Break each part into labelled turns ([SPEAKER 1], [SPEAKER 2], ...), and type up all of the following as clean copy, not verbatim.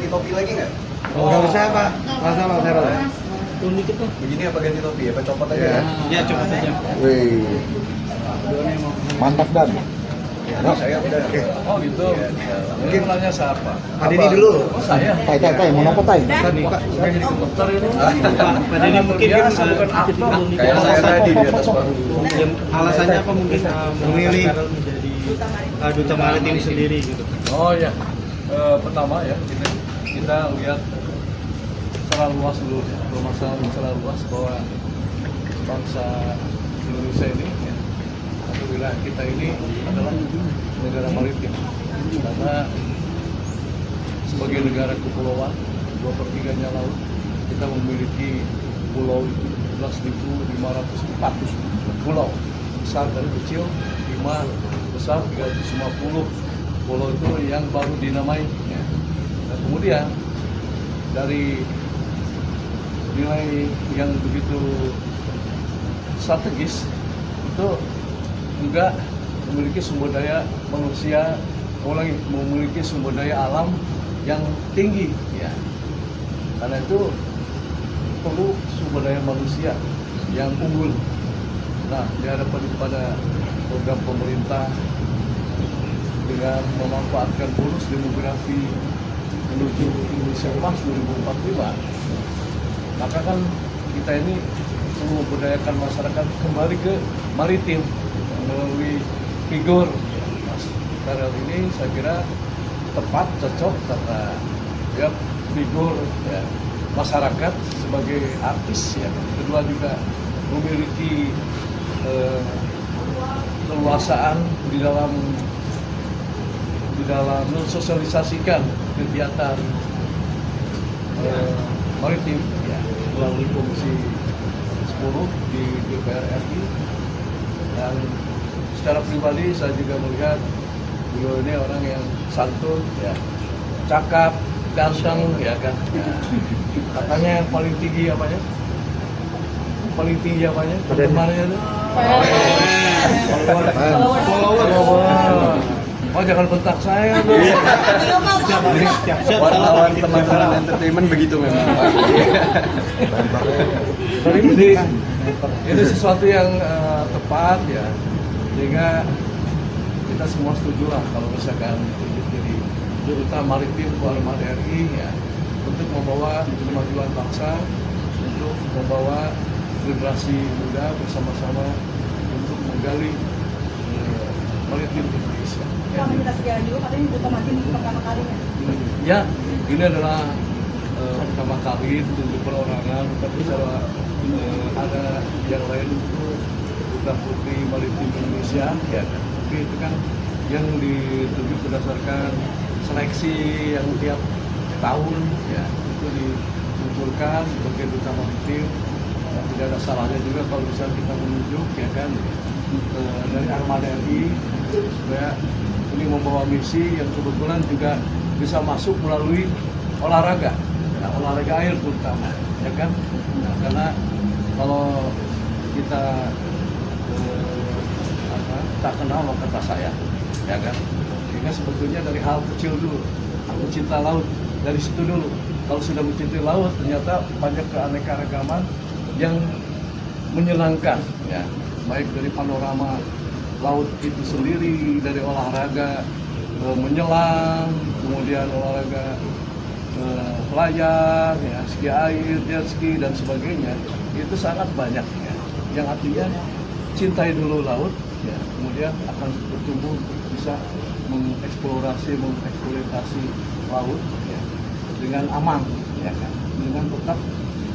[SPEAKER 1] topi lagi nggak?
[SPEAKER 2] Oh, nggak usah Pak, masa Pak Serol.
[SPEAKER 3] Turun dikit tuh.
[SPEAKER 1] Begini apa ganti topi? Apa copot aja ya?
[SPEAKER 3] Ya copot aja.
[SPEAKER 4] Wih, mantap dan.
[SPEAKER 1] Ya, saya udah.
[SPEAKER 5] Oh gitu. Mungkin nanya siapa?
[SPEAKER 2] Pak Denny dulu.
[SPEAKER 5] Oh saya.
[SPEAKER 4] Tai, mau apa tai?
[SPEAKER 2] Tadi Pak.
[SPEAKER 5] Saya jadi dokter ini.
[SPEAKER 3] Pak Denny mungkin
[SPEAKER 5] biasa bukan aktor.
[SPEAKER 1] Kayak saya tadi di atas panggung.
[SPEAKER 3] alasannya apa mungkin
[SPEAKER 2] memilih
[SPEAKER 3] menjadi duta maritim sendiri gitu.
[SPEAKER 5] Oh ya. Pertama ya kita lihat secara luas dulu ya. Permasalahan secara luas bahwa bangsa Indonesia ini ya, atau wilayah kita ini adalah negara maritim karena sebagai negara kepulauan 2/3-nya laut, kita memiliki pulau itu 11.540 pulau, besar dari kecil 5, besar 350 pulau itu yang baru dinamai ya. Nah, kemudian dari nilai yang begitu strategis itu juga memiliki sumber daya manusia, memiliki sumber daya alam yang tinggi ya. Karena itu perlu sumber daya manusia yang unggul. Nah, dihadapkan kepada program pemerintah dengan memanfaatkan bonus demografi menuju Indonesia Emas 2045, maka kan kita ini perlu memberdayakan masyarakat kembali ke maritim melalui figur Mas Karel ini. Saya kira tepat, cocok karena ya figur ya, masyarakat sebagai artis ya. Kedua juga memiliki keleluasaan di dalam mensosialisasikan kegiatan maritim ya, melalui Komisi 10 di DPR RI. Dan secara pribadi saya juga melihat beliau ini orang yang santun ya, cakap, ganteng ya kan ya. Katanya yang paling tinggi apanya? Paling tinggi apanya? Penggemarnya itu? Follower. Oh jangan bentak saya dong.
[SPEAKER 1] Wartawan teman-teman entertainment begitu memang.
[SPEAKER 5] Jadi ini sesuatu yang tepat ya, sehingga kita semua setuju lah kalau misalkan jadi duta maritim Armada RI ya, untuk membawa kemajuan bangsa, untuk membawa generasi muda bersama-sama untuk menggali maritim Indonesia.
[SPEAKER 6] Kalau kita sejarah juga katanya duta maritim pertama kalinya.
[SPEAKER 5] Ya, ini adalah pertama kali untuk perorangan, tapi secara ada yang lain itu duta putri maritim Indonesia ya kan. Tapi itu kan yang ditunjuk berdasarkan seleksi yang tiap tahun ya, itu dimunculkan sebagai duta maritim. Ya, tidak ada salahnya juga kalau bisa kita menunjuk ya kan dari Armada RI supaya ini membawa misi yang kebetulan juga bisa masuk melalui olahraga, ya, olahraga air terutama, ya kan? Nah, karena kalau kita tak kenal maka tak sayang, ya kan? Sehingga sebetulnya dari hal kecil dulu, aku cinta laut dari situ dulu. Kalau sudah mencintai laut, ternyata banyak keanekaragaman yang menyenangkan, ya, baik dari panorama laut itu sendiri, dari olahraga menyelam, kemudian olahraga layar, ya, ski air, jet ski dan sebagainya, itu sangat banyak ya. Yang artinya cintai dulu laut, ya, kemudian akan bertumbuh bisa mengeksplorasi, mengeksploitasi laut ya, dengan aman, ya kan, dengan tetap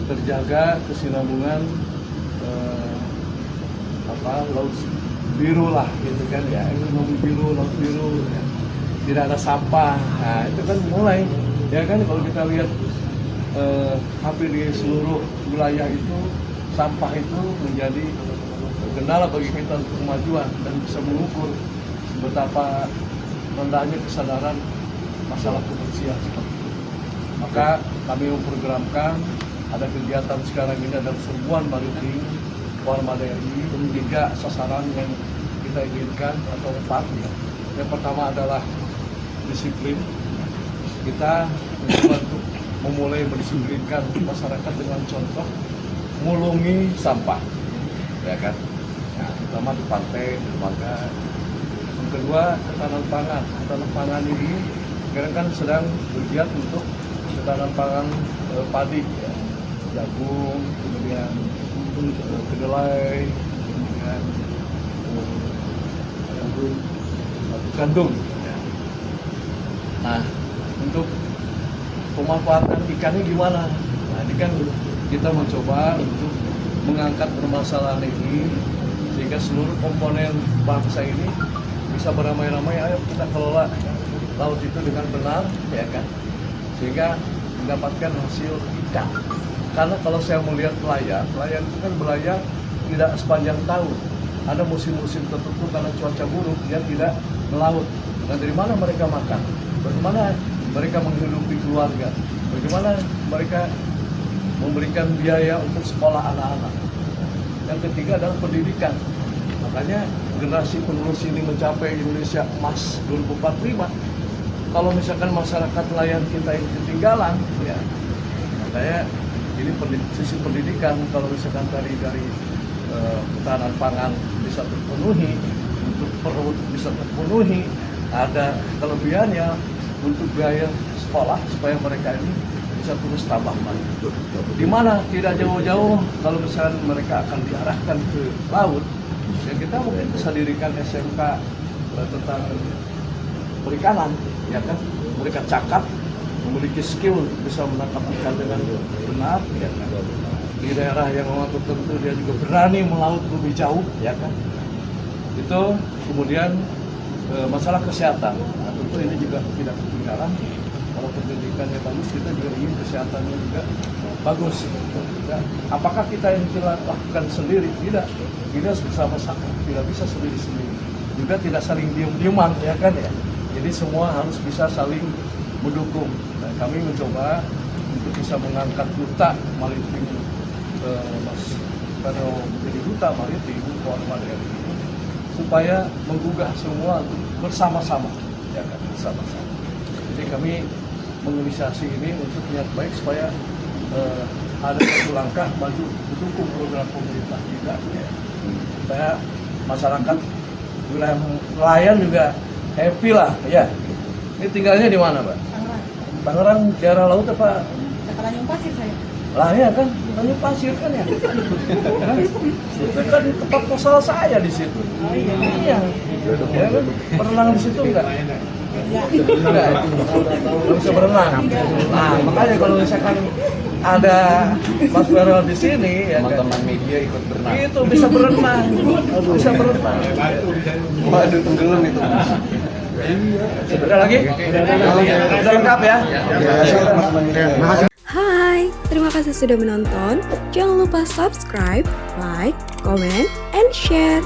[SPEAKER 5] terjaga kesinambungan laut biru lah gitu kan ya, ekonomi biru, laut biru ya. Tidak ada sampah. Nah, itu kan mulai ya kan, kalau kita lihat hampir di seluruh wilayah itu sampah itu menjadi kendala bagi kita untuk kemajuan dan bisa mengukur betapa rendahnya kesadaran masalah kebersihan seperti itu. Maka kami memprogramkan ada kegiatan sekarang ini, ada serbuan maritim Armada RI, 3 sasaran yang kita inginkan atau 4 ya. Yang pertama adalah disiplin. Kita mencoba untuk memulai mendisiplinkan masyarakat dengan contoh ngulungi sampah, ya kan? Nah, terutama di pantai, di dermaga. Yang kedua, ketahanan pangan. Ketahanan pangan ini sekarang kan sedang bergiat untuk ketahanan pangan padi, ya. Jagung, kemudian kedelai, kemudian gandum. Ya. Nah, untuk pemanfaatan ikannya gimana? Nah, ini kan kita mencoba untuk mengangkat permasalahan ini sehingga seluruh komponen bangsa ini bisa beramai-ramai, ayo kita kelola laut itu dengan benar, ya kan? Sehingga mendapatkan hasil ikan. Karena kalau saya melihat nelayan itu kan berlayar tidak sepanjang tahun. Ada musim-musim tertentu karena cuaca buruk dia tidak melaut. Nah, dari mana mereka makan? Bagaimana mereka menghidupi keluarga? Bagaimana mereka memberikan biaya untuk sekolah anak-anak? Yang ketiga adalah pendidikan. Makanya generasi penerus ini mencapai Indonesia Emas 2045. Kalau misalkan masyarakat nelayan kita yang ketinggalan, ya, makanya ini sisi pendidikan. Kalau misalkan dari ketahanan pangan bisa terpenuhi, untuk perut bisa terpenuhi, ada kelebihannya untuk biaya sekolah supaya mereka ini bisa terus tambah maju. Di mana tidak jauh-jauh kalau misalnya mereka akan diarahkan ke laut, ya kita mungkin bisa dirikan SMK tentang perikanan, ya kan? Mereka cakap, memiliki skill untuk bisa menangkap ikan dengan benar, ya kan? Di daerah yang memang tertentu dia juga berani melaut lebih jauh, ya kan? Itu kemudian masalah kesehatan. Nah, tentu ini juga tidak ketinggalan. Kalau pendidikannya bagus, kita juga ingin kesehatannya juga bagus. Ya. Apakah kita yang kita lakukan sendiri? Tidak. Kita bersama-sama, tidak bisa sendiri-sendiri. Juga tidak saling diem-dieman, ya kan ya. Jadi semua harus bisa saling mendukung. Nah, kami mencoba untuk bisa mengangkat duta maritim, Mas Karno menjadi duta maritim Muhammad RI, supaya menggugah semua untuk bersama-sama, ya kan, bersama-sama. Jadi kami menginisiasi ini untuk niat baik supaya ada satu langkah maju mendukung program pemerintah kita, ya. Supaya masyarakat wilayah nelayan juga happy lah, ya. Ini tinggalnya di mana, Mbak? Tangerang, daerah laut apa?
[SPEAKER 6] Tanjung Pasir saya.
[SPEAKER 5] Lah ya kan, Tanjung Pasir kan ya. Nah, itu kan tempat posal saya di situ.
[SPEAKER 6] Oh iya.
[SPEAKER 5] Iya. Ya kan, berenang di situ enggak? Enggak. Nggak bisa berenang. Nah, makanya kalau misalkan ada Mas Vero di sini, ya kan,
[SPEAKER 1] Teman-teman media ikut berenang.
[SPEAKER 5] itu bisa berenang, bisa berenang.
[SPEAKER 1] Waduh, tenggelam itu.
[SPEAKER 5] Udah lagi? Udah lengkap ya?
[SPEAKER 4] Hai, terima kasih sudah menonton. Jangan lupa subscribe, like, comment, and share.